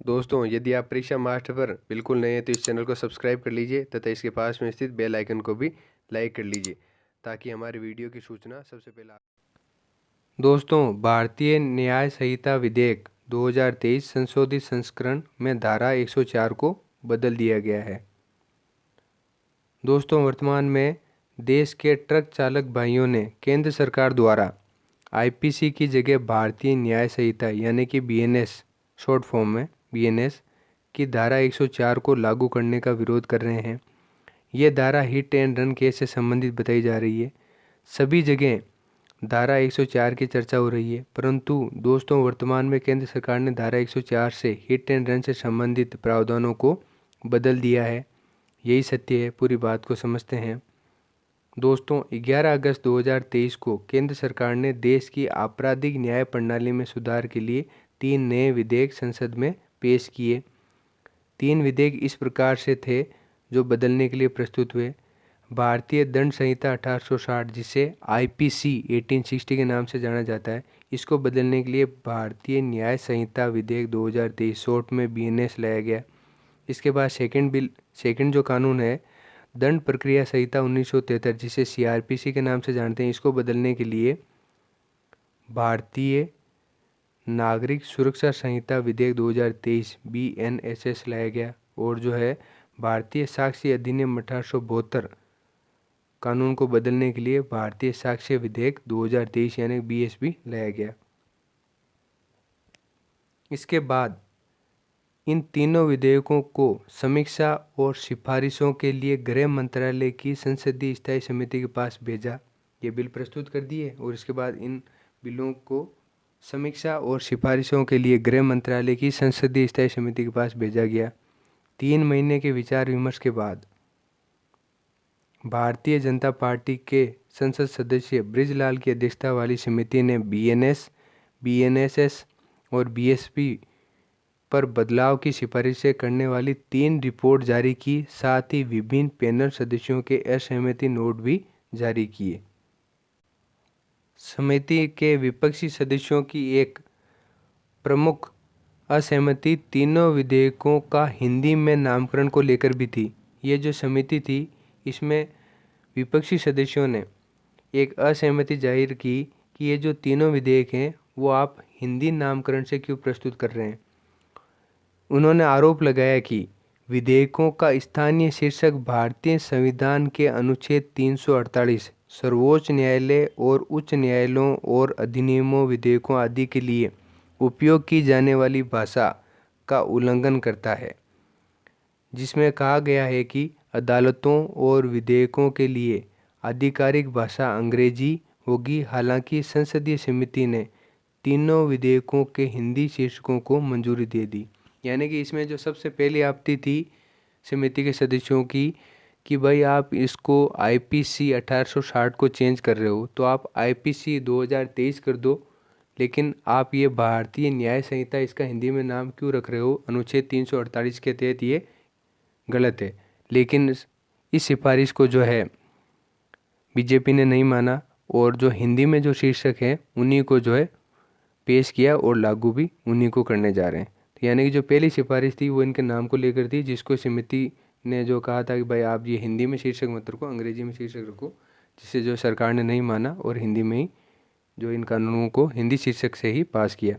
दोस्तों, यदि आप परीक्षा मास्टर पर बिल्कुल नए हैं तो इस चैनल को सब्सक्राइब कर लीजिए तथा इसके पास में स्थित बेल आइकन को भी लाइक कर लीजिए ताकि हमारे वीडियो की सूचना सबसे पहले दोस्तों, भारतीय न्याय संहिता विधेयक 2023 संशोधित संस्करण में धारा 104 को बदल दिया गया है। दोस्तों, वर्तमान में देश के ट्रक चालक भाइयों ने केंद्र सरकार द्वारा आईपीसी की जगह भारतीय न्याय संहिता यानी कि बीएनएस शॉर्ट फॉर्म में बीएनएस की धारा 104 को लागू करने का विरोध कर रहे हैं। ये धारा हिट एंड रन केस से संबंधित बताई जा रही है। सभी जगह धारा 104 की चर्चा हो रही है, परंतु दोस्तों वर्तमान में केंद्र सरकार ने धारा 104 से हिट एंड रन से संबंधित प्रावधानों को बदल दिया है। यही सत्य है, पूरी बात को समझते हैं। दोस्तों, 11 अगस्त 2023 को केंद्र सरकार ने देश की आपराधिक न्याय प्रणाली में सुधार के लिए 3 नए विधेयक संसद में पेश किए। 3 विधेयक इस प्रकार से थे जो बदलने के लिए प्रस्तुत हुए। भारतीय दंड संहिता 1860 जिसे आईपीसी 1860 के नाम से जाना जाता है, इसको बदलने के लिए भारतीय न्याय संहिता विधेयक 2023 शॉर्ट में बीएनएस लाया गया। इसके बाद सेकंड जो कानून है दंड प्रक्रिया संहिता 1973 जिसे सीआरपीसी के नाम से जानते हैं, इसको बदलने के लिए भारतीय नागरिक सुरक्षा संहिता विधेयक 2023 बीएनएसएस लाया गया। और जो है भारतीय साक्ष्य अधिनियम 1872 कानून को बदलने के लिए भारतीय साक्ष्य विधेयक 2023 यानी बीएसबी लाया गया। इसके बाद इन तीनों विधेयकों को समीक्षा और सिफारिशों के लिए गृह मंत्रालय की संसदीय स्थायी समिति के पास भेजा। ये बिल प्रस्तुत कर दिए और इसके बाद इन बिलों को समीक्षा और सिफारिशों के लिए गृह मंत्रालय की संसदीय स्थायी समिति के पास भेजा गया। 3 महीने के विचार विमर्श के बाद भारतीय जनता पार्टी के संसद सदस्य बृजलाल की अध्यक्षता वाली समिति ने बीएनएस, बीएनएसएस और बीएसपी पर बदलाव की सिफारिशें करने वाली 3 रिपोर्ट जारी की। साथ ही विभिन्न पैनल सदस्यों के असहमति नोट भी जारी किए। समिति के विपक्षी सदस्यों की एक प्रमुख असहमति तीनों विधेयकों का हिंदी में नामकरण को लेकर भी थी। ये जो समिति थी इसमें विपक्षी सदस्यों ने एक असहमति जाहिर की कि ये जो तीनों विधेयक हैं वो आप हिंदी नामकरण से क्यों प्रस्तुत कर रहे हैं। उन्होंने आरोप लगाया कि विधेयकों का स्थानीय शीर्षक भारतीय संविधान के अनुच्छेद 348 सर्वोच्च न्यायालय और उच्च न्यायालयों और अधिनियमों विधेयकों आदि के लिए उपयोग की जाने वाली भाषा का उल्लंघन करता है, जिसमें कहा गया है कि अदालतों और विधेयकों के लिए आधिकारिक भाषा अंग्रेजी होगी। हालांकि संसदीय समिति ने तीनों विधेयकों के हिंदी शीर्षकों को मंजूरी दे दी। यानी कि इसमें जो सबसे पहली आपत्ति थी समिति के सदस्यों की कि भाई आप इसको आईपीसी 1860 को चेंज कर रहे हो तो आप आईपीसी 2023 कर दो, लेकिन आप ये भारतीय न्याय संहिता इसका हिंदी में नाम क्यों रख रहे हो। अनुच्छेद 348 के तहत ये गलत है। लेकिन इस सिफारिश को जो है बीजेपी ने नहीं माना और जो हिंदी में जो शीर्षक है उन्हीं को जो है पेश किया और लागू भी उन्हीं को करने जा रहे हैं। तो यानी कि जो पहली सिफारिश थी वो इनके नाम को लेकर थी, जिसको समिति ने जो कहा था कि भाई आप ये हिंदी में शीर्षक मत रखो, अंग्रेजी में शीर्षक रखो, जिससे जो सरकार ने नहीं माना और हिंदी में ही जो इन कानूनों को हिंदी शीर्षक से ही पास किया।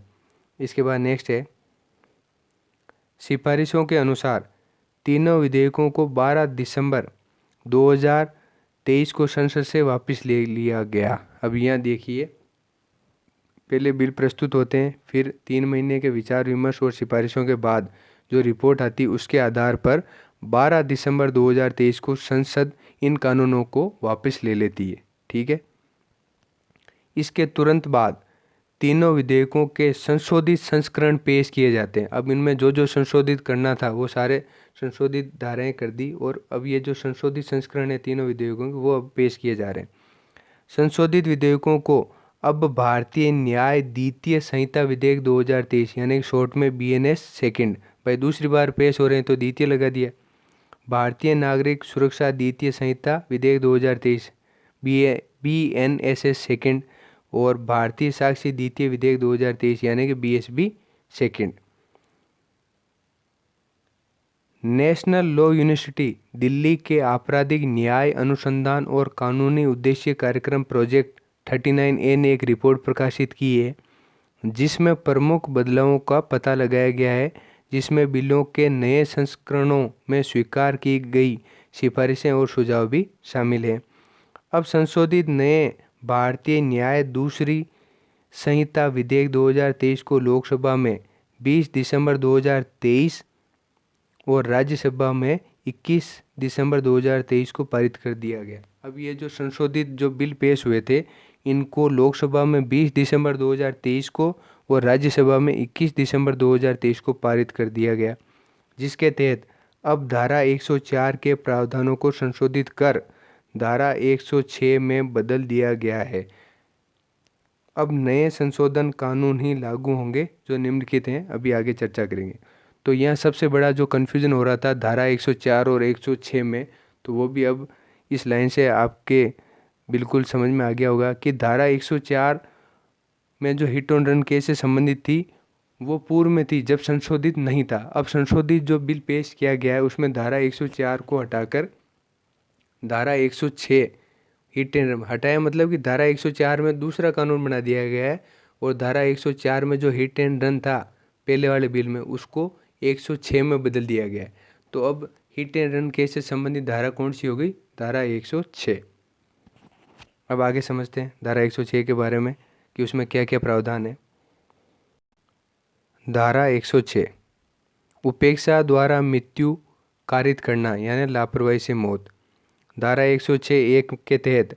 इसके बाद नेक्स्ट है सिफारिशों के अनुसार तीनों विधेयकों को 12 दिसंबर 2023 को संसद से वापस ले लिया गया। अब यहाँ देखिए, पहले बिल प्रस्तुत होते हैं, फिर 3 महीने के विचार विमर्श और सिफारिशों के बाद जो रिपोर्ट आती उसके आधार पर 12 दिसंबर 2023 को संसद इन कानूनों को वापस ले लेती है। ठीक है। इसके तुरंत बाद तीनों विधेयकों के संशोधित संस्करण पेश किए जाते हैं। अब इनमें जो जो संशोधित करना था वो सारे संशोधित धाराएं कर दी और अब ये जो संशोधित संस्करण है तीनों विधेयकों के वो अब पेश किए जा रहे हैं। संशोधित विधेयकों को अब भारतीय न्याय द्वितीय संहिता विधेयक 2023 यानी शॉर्ट में बीएनएस सेकंड, भाई दूसरी बार पेश हो रहे हैं तो द्वितीय लगा दिया। भारतीय नागरिक सुरक्षा द्वितीय संहिता विधेयक 2023 बीएनएसएस सेकंड और भारतीय साक्ष्य द्वितीय विधेयक 2023 यानी कि BSB second. National law university Delhi के आपराधिक न्याय अनुसंधान और कानूनी उद्देश्य कार्यक्रम प्रोजेक्ट 39A ने एक रिपोर्ट प्रकाशित की है जिसमें प्रमुख बदलावों का पता लगाया गया है, जिसमें बिलों के नए संस्करणों में स्वीकार की गई सिफारिशें और सुझाव भी शामिल हैं। अब संशोधित नए भारतीय न्याय दूसरी संहिता विधेयक 2023 को लोकसभा में 20 दिसंबर 2023 और राज्यसभा में 21 दिसंबर 2023 को पारित कर दिया गया। अब ये जो संशोधित जो बिल पेश हुए थे, इनको लोकसभा में 20 दिसंबर 2023 को और राज्यसभा में 21 दिसंबर 2023 को पारित कर दिया गया, जिसके तहत अब धारा 104 के प्रावधानों को संशोधित कर धारा 106 में बदल दिया गया है। अब नए संशोधन कानून ही लागू होंगे जो निम्नलिखित हैं, अभी आगे चर्चा करेंगे। तो यहाँ सबसे बड़ा जो कन्फ्यूज़न हो रहा था धारा 104 और 106 में, तो वो भी अब इस लाइन से आपके बिल्कुल समझ में आ गया होगा कि धारा 104 में जो हिट ऑन रन केस से संबंधित थी वो पूर्व में थी जब संशोधित नहीं था। अब संशोधित जो बिल पेश किया गया है उसमें धारा 104 को हटाकर धारा 106 हिट एंड रन हटाया, मतलब कि धारा 104 में दूसरा कानून बना दिया गया है और धारा 104 में जो हिट एंड रन था पहले वाले बिल में उसको 106 में बदल दिया गया है। तो अब हिट एंड रन केस से संबंधित धारा कौन सी हो गई? धारा 106। अब आगे समझते हैं धारा 106 के बारे में कि उसमें क्या क्या प्रावधान है। धारा 106 उपेक्षा द्वारा मृत्यु कारित करना यानी लापरवाही से मौत। धारा 106(1) के तहत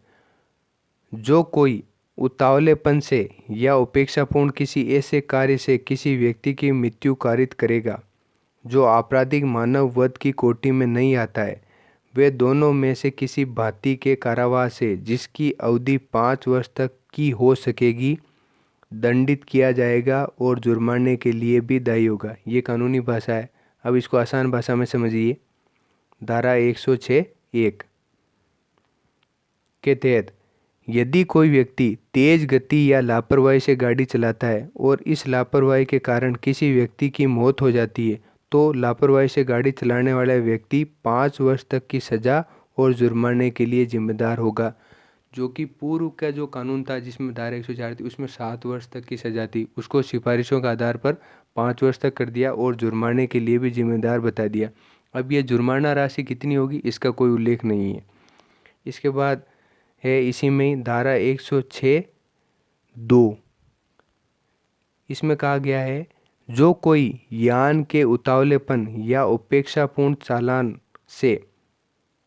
जो कोई उतावलेपन से या उपेक्षापूर्ण किसी ऐसे कार्य से किसी व्यक्ति की मृत्यु कारित करेगा जो आपराधिक मानव वध की कोटि में नहीं आता है, वे दोनों में से किसी भांति के कारावास से जिसकी अवधि 5 वर्ष तक की हो सकेगी दंडित किया जाएगा और जुर्माने के लिए भी दायी होगा। ये कानूनी भाषा है, अब इसको आसान भाषा में समझिए। धारा 106(1) के तहत यदि कोई व्यक्ति तेज गति या लापरवाही से गाड़ी चलाता है और इस लापरवाही के कारण किसी व्यक्ति की मौत हो जाती है तो लापरवाही से गाड़ी चलाने वाला व्यक्ति 5 वर्ष तक की सज़ा और जुर्माने के लिए जिम्मेदार होगा, जो कि पूर्व का जो कानून था जिसमें धारा 104 थी उसमें 7 वर्ष तक की सज़ा थी, उसको सिफारिशों के आधार पर 5 वर्ष तक कर दिया और जुर्माने के लिए भी जिम्मेदार बता दिया। अब ये जुर्माना राशि कितनी होगी इसका कोई उल्लेख नहीं है। इसके बाद है इसी में धारा 106(2), इसमें कहा गया है जो कोई यान के उतावलेपन या उपेक्षापूर्ण चालन से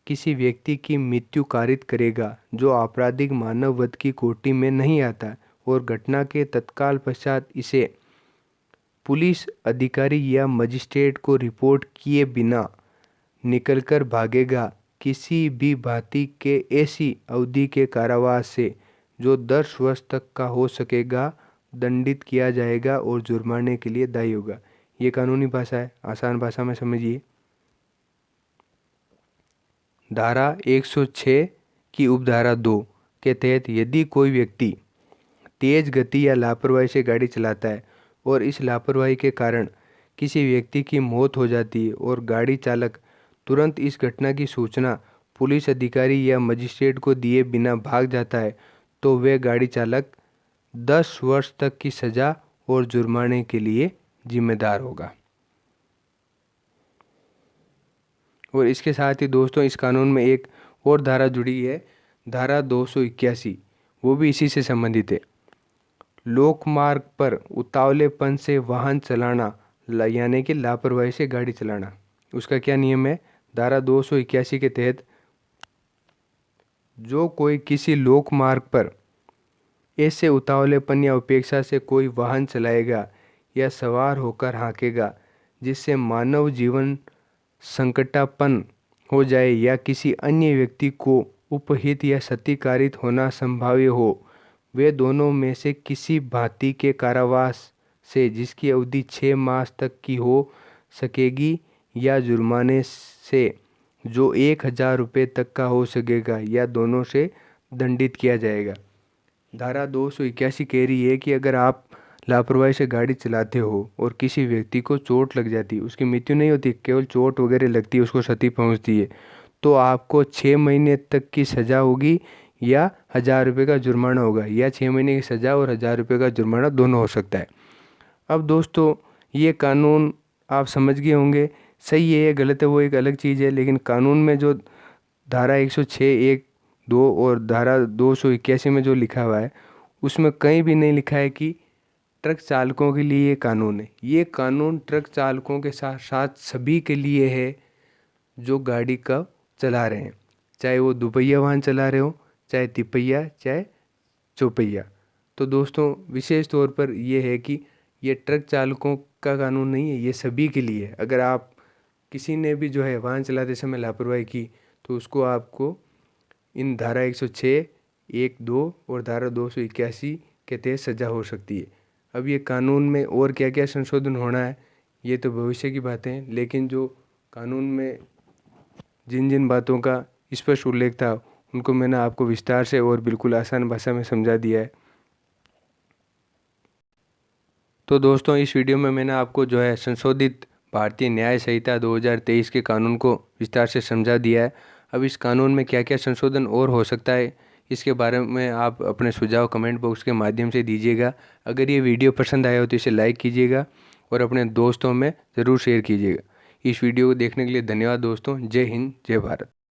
किसी व्यक्ति की मृत्यु कारित करेगा जो आपराधिक मानव वध की कोटि में नहीं आता और घटना के तत्काल पश्चात इसे पुलिस अधिकारी या मजिस्ट्रेट को रिपोर्ट किए बिना निकलकर भागेगा, किसी भी भांति के ऐसी अवधि के कारावास से जो 10 वर्ष तक का हो सकेगा दंडित किया जाएगा और जुर्माने के लिए दायी होगा। ये कानूनी भाषा है, आसान भाषा में समझिए। धारा 106 की उपधारा 2 के तहत यदि कोई व्यक्ति तेज गति या लापरवाही से गाड़ी चलाता है और इस लापरवाही के कारण किसी व्यक्ति की मौत हो जाती है और गाड़ी चालक तुरंत इस घटना की सूचना पुलिस अधिकारी या मजिस्ट्रेट को दिए बिना भाग जाता है तो वह गाड़ी चालक 10 वर्ष तक की सज़ा और जुर्माने के लिए जिम्मेदार होगा। और इसके साथ ही दोस्तों इस कानून में एक और धारा जुड़ी है, धारा 281, वो भी इसी से संबंधित है। लोकमार्ग पर उतावलेपन से वाहन चलाना यानी कि लापरवाही से गाड़ी चलाना, उसका क्या नियम है? धारा 281 के तहत जो कोई किसी लोकमार्ग पर ऐसे उतावलेपन या उपेक्षा से कोई वाहन चलाएगा या सवार होकर हाँकेगा जिससे मानव जीवन संकटापन्न हो जाए या किसी अन्य व्यक्ति को उपहित या क्षतिकारित होना संभाव्य हो, वे दोनों में से किसी भांति के कारावास से जिसकी अवधि 6 मास तक की हो सकेगी या जुर्माने से जो 1000 रुपये तक का हो सकेगा या दोनों से दंडित किया जाएगा। धारा 281 कह रही है कि अगर आप लापरवाही से गाड़ी चलाते हो और किसी व्यक्ति को चोट लग जाती है, उसकी मृत्यु नहीं होती, केवल चोट वगैरह लगती है, उसको क्षति पहुंचती है, तो आपको 6 महीने तक की सज़ा होगी या 1,000 रुपये का जुर्माना होगा, या 6 महीने की सज़ा और 1,000 रुपये का जुर्माना दोनों हो सकता है। अब दोस्तों ये कानून आप समझ गए होंगे, सही है या गलत है वो एक अलग चीज़ है, लेकिन कानून में जो धारा 106(1)(2) और धारा 281 में जो लिखा हुआ है उसमें कहीं भी नहीं लिखा है कि ट्रक चालकों के लिए ये कानून है। ये कानून ट्रक चालकों के साथ साथ सभी के लिए है जो गाड़ी का चला रहे हैं, चाहे वो दुपहिया वाहन चला रहे हो, चाहे तिपहिया, चाहे चौपहिया। तो दोस्तों विशेष तौर पर ये है कि ये ट्रक चालकों का कानून नहीं है, ये सभी के लिए है। अगर आप किसी ने भी जो है वाहन चलाते समय लापरवाही की तो उसको आपको इन धारा 106(1)(2) और धारा 281 के तहत सज़ा हो सकती है। अब ये कानून में और क्या क्या संशोधन होना है ये तो भविष्य की बातें हैं, लेकिन जो कानून में जिन जिन बातों का स्पष्ट उल्लेख था उनको मैंने आपको विस्तार से और बिल्कुल आसान भाषा में समझा दिया है। तो दोस्तों इस वीडियो में मैंने आपको जो है संशोधित भारतीय न्याय संहिता 2023 के कानून को विस्तार से समझा दिया है। अब इस कानून में क्या क्या संशोधन और हो सकता है इसके बारे में आप अपने सुझाव कमेंट बॉक्स के माध्यम से दीजिएगा। अगर ये वीडियो पसंद आया हो तो इसे लाइक कीजिएगा और अपने दोस्तों में ज़रूर शेयर कीजिएगा। इस वीडियो को देखने के लिए धन्यवाद दोस्तों। जय हिंद, जय भारत।